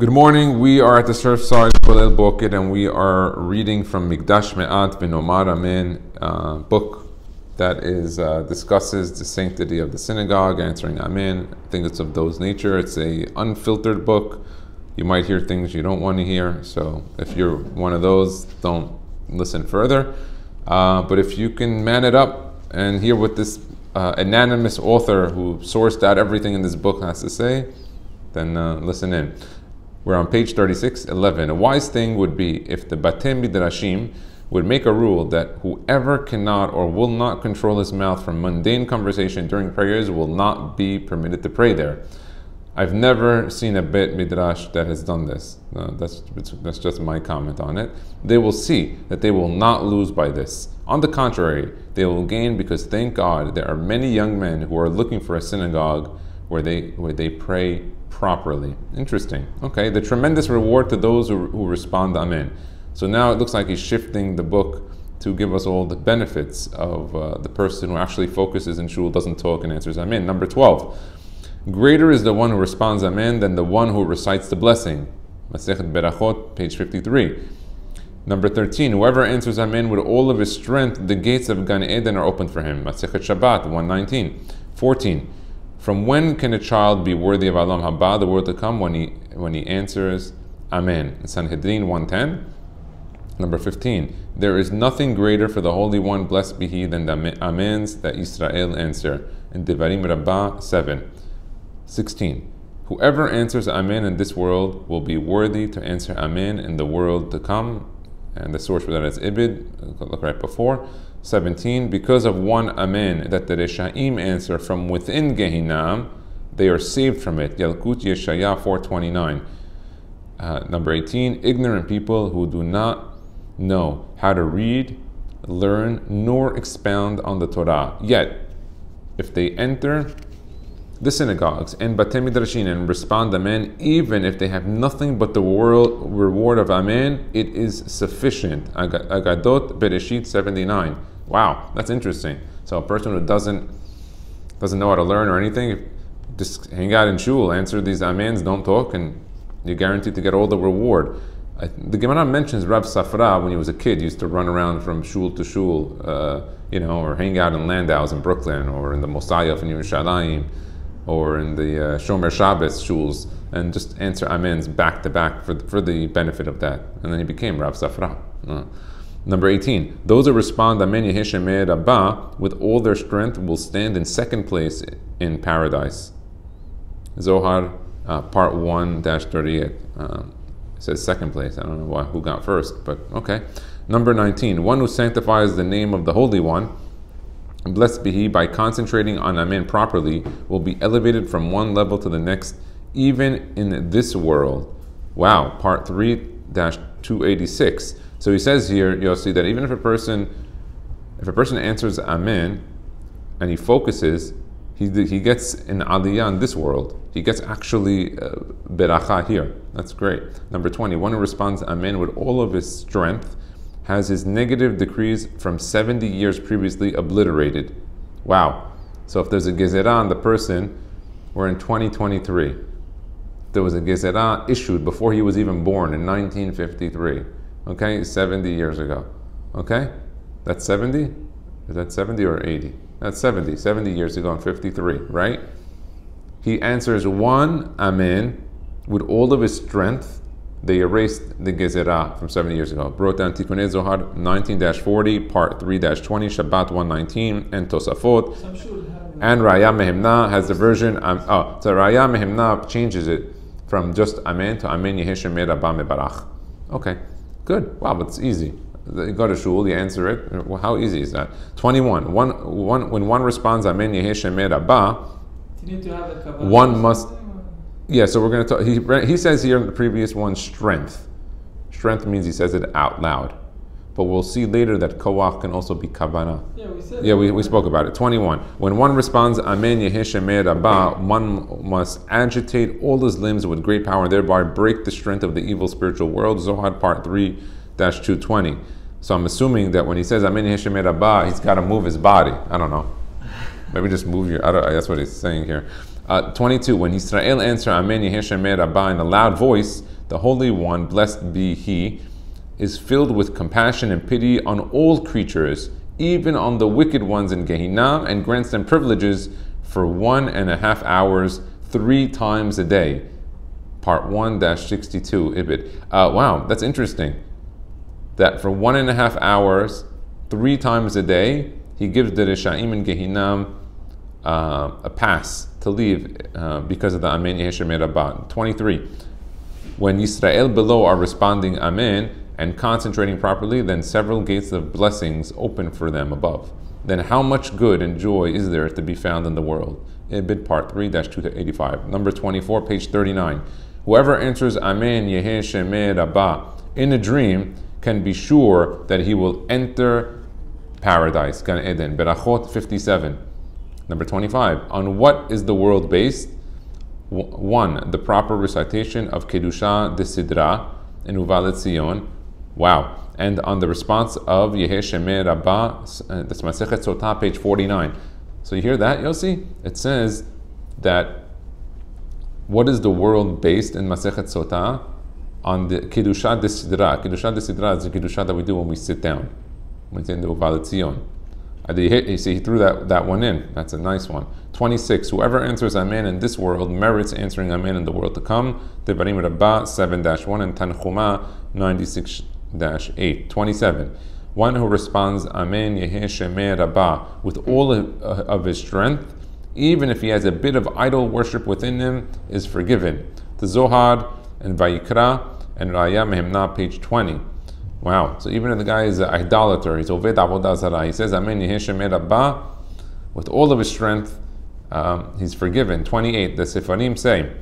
Good morning. We are at the Surfside, Kollel, Boker, and we are reading from Mikdash, MeAt, V'nomar Amen, book that discusses the sanctity of the synagogue, answering Amen. I think it's of those nature. It's a unfiltered book. You might hear things you don't want to hear, so if you're one of those, don't listen further. But if you can man it up and hear what this anonymous author who sourced out everything in this book has to say, then listen in. We're on page 36:11. A wise thing would be if the Batei Midrashim would make a rule that whoever cannot or will not control his mouth from mundane conversation during prayers will not be permitted to pray there. I've never seen a Bet Midrash that has done this. That's just my comment on it. They will see that they will not lose by this. On the contrary, they will gain because, thank God, there are many young men who are looking for a synagogue where they pray properly. Interesting. Okay, the tremendous reward to those who respond Amen. So now it looks like he's shifting the book to give us all the benefits of the person who actually focuses in Shul, doesn't talk, and answers Amen. Number 12. Greater is the one who responds Amen than the one who recites the blessing. Masechet Berachot, page 53. Number 13. Whoever answers Amen with all of his strength, the gates of Gan Eden are opened for him. Masechet Shabbat, 119. 14. From when can a child be worthy of Olam Haba, the world to come, when he answers Amen? Sanhedrin 110. Number 15. There is nothing greater for the Holy One, blessed be He, than the Amens that Israel answer. In Devarim Rabbah 7. 16. Whoever answers Amen in this world will be worthy to answer Amen in the world to come. And the source for that is Ibid, look right before. 17. Because of one Amen that the Reshaim answer from within Gehinam, they are saved from it. Yalkut Yeshaya 4:29. Number 18. Ignorant people who do not know how to read, learn, nor expound on the Torah. Yet, if they enter the synagogues and Batei Midrashin and respond Amen, even if they have nothing but the reward of Amen, it is sufficient. Agadot Bereshit 79. Wow, that's interesting. So a person who doesn't know how to learn or anything, just hang out in Shul, answer these Amens, don't talk, and you're guaranteed to get all the reward. The Gemara mentions Rav Safra when he was a kid, used to run around from Shul to Shul, or hang out in Landau's in Brooklyn, or in the Mosayaf in Yerushalayim, or in the Shomer Shabbos shuls, and just answer Amens back to back for the benefit of that. And then he became Rav Safra. Number 18. Those who respond Amen YEHE SHEME RABA with all their strength will stand in second place in paradise. Zohar part 1-38. It says second place. I don't know who got first, but okay. Number 19. One who sanctifies the name of the Holy One, blessed be He, by concentrating on Amen properly, will be elevated from one level to the next, even in this world. Wow, part 3-286. So he says here, you'll see that even if a person answers Amen and he focuses, he gets an aliyah in this world. He gets actually beracha here. That's great. Number 20. One who responds Amen with all of his strength has his negative decrees from 70 years previously obliterated. Wow. So if there's a gezerah on the person, we're in 2023. There was a gezerah issued before he was even born in 1953. Okay, 70 years ago. Okay? That's 70? Is that 70 or 80? That's 70. 70 years ago and 53, right? He answers one Amen with all of his strength. They erased the gezerah from 70 years ago. Brought down Tikkunei Zohar 19-40, part 3-20, Shabbat 119, and Tosafot. And Raya Mehemna has the version. So Raya Mehemna changes it from just Amen to Amen YEHE SHEME RABA Mebarach. Okay, good. Wow, but it's easy. You go to Shul, you answer it. Well, how easy is that? 21. When one responds Amen YEHE SHEME RABA, you need to have a Kabbalah. One must. Yeah, so we're going to talk. He says here in the previous one, strength. Strength means he says it out loud. But we'll see later that koach can also be kavanah. Yeah, we said. Yeah, we spoke about it. 21. When one responds Amen YEHE SHEME RABA, one must agitate all his limbs with great power, and thereby break the strength of the evil spiritual world. Zohar part 3-220. So I'm assuming that when he says Amen YEHE SHEME RABA, he's got to move his body. I don't know. Maybe just move your. That's what he's saying here. 22. When Israel answer Amen YEHE SHEME RABA in a loud voice, the Holy One, blessed be He, is filled with compassion and pity on all creatures, even on the wicked ones in Gehinnom, and grants them privileges for 1.5 hours, 3 times a day. Part 1-62, Ibid. Wow, that's interesting. That for 1.5 hours, 3 times a day, He gives the Rishaim in Gehinnom a pass to leave because of the Amen YEHE SHEME RABA. 23. When Yisrael below are responding Amen and concentrating properly, then several gates of blessings open for them above. Then how much good and joy is there to be found in the world? Ibid part 3-2-85. Number 24, page 39. Whoever answers Amen YEHE SHEME RABA in a dream can be sure that he will enter paradise, Gan Eden. Berachot 57. Number 25. On what is the world based? 1. The proper recitation of Kedusha de Sidra in Uvalet Zion. Wow. And on the response of YEHE SHEME RABA, that's Masechet Sotah, page 49. So you hear that, Yossi? It says that what is the world based in Masechet Sotah? On the Kedusha de Sidra. Kedusha de Sidra is the Kedusha that we do when we sit down. When it's in the Uvalet Zion. You see, he threw that one in. That's a nice one. 26. Whoever answers Amen in this world merits answering Amen in the world to come. Devarim Rabbah 7-1 and Tanchuma 96-8. 27. One who responds Amen YEHE SHEME RABA with all of his strength, even if he has a bit of idol worship within him, is forgiven. The Zohar and Vayikra and Raya Mehemna, page 20. Wow. So even if the guy is an idolater, he's Oved Avodah Zarah, he says Amen YEHE SHEME RABA with all of his strength, he's forgiven. 28. The Sefarim say,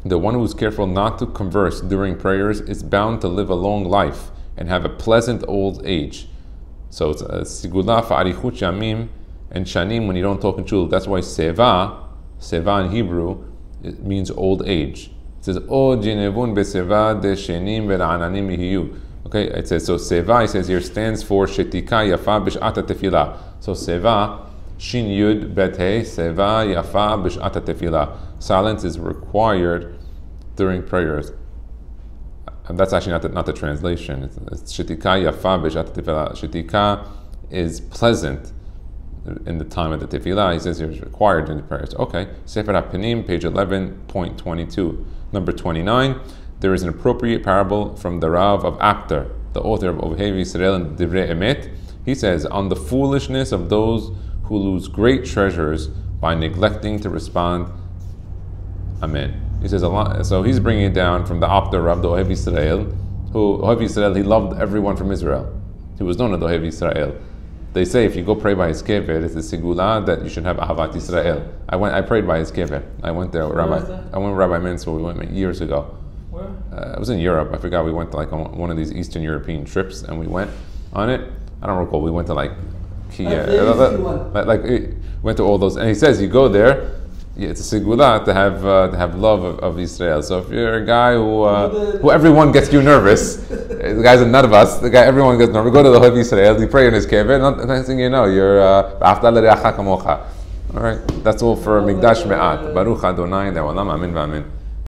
the one who is careful not to converse during prayers is bound to live a long life and have a pleasant old age. So it's Sigula Fa'arichut Yamim and Shanim when you don't talk in Shul. That's why Seva in Hebrew, it means old age. It says, O Jinevun Beseva de Shenim Vera'ananim Yihiyu. Okay, it says, so Seva, it says here, stands for Shetika Yafa Bish'ata Tefillah. So Seva, Shin Yud Bet He, Seva Yafa Bish'ata Tefillah. Silence is required during prayers. And that's actually not the translation. It's Shetika Yafa Bish'ata Tefillah. Shetika is pleasant in the time of the Tefillah. He says here it's required in the prayers. Okay, Sefer HaPenim, page 11.22. Number 29. There is an appropriate parable from the Rav of Apter, the author of Ohev Yisrael and Divrei Emet. He says, on the foolishness of those who lose great treasures by neglecting to respond Amen. He says a lot. So he's bringing it down from the Apter Rav, the Ohev Yisrael, who Ohev Yisrael, he loved everyone from Israel. He was known as the Ohev Yisrael. They say if you go pray by his kever, it's a sigula that you should have Ahavat Yisrael. I prayed by his kever. I went there, I went with Rabbi Menzel. We went years ago. It was in Europe. I forgot. We went to like on one of these Eastern European trips, and we went on it. I don't recall. We went to like Kia, went to all those. And he says you go there. Yeah, it's a sigula to have love of Israel. So if you're a guy who everyone gets you nervous, the guy's a nut of us. The guy everyone gets nervous. Go to the Ohev Yisrael. You pray in his kever. Next thing you know, you're after l'reacha kamocha. All right. That's all for Mikdash MeAt. Baruch Adonai le'olam. Amen v'amen.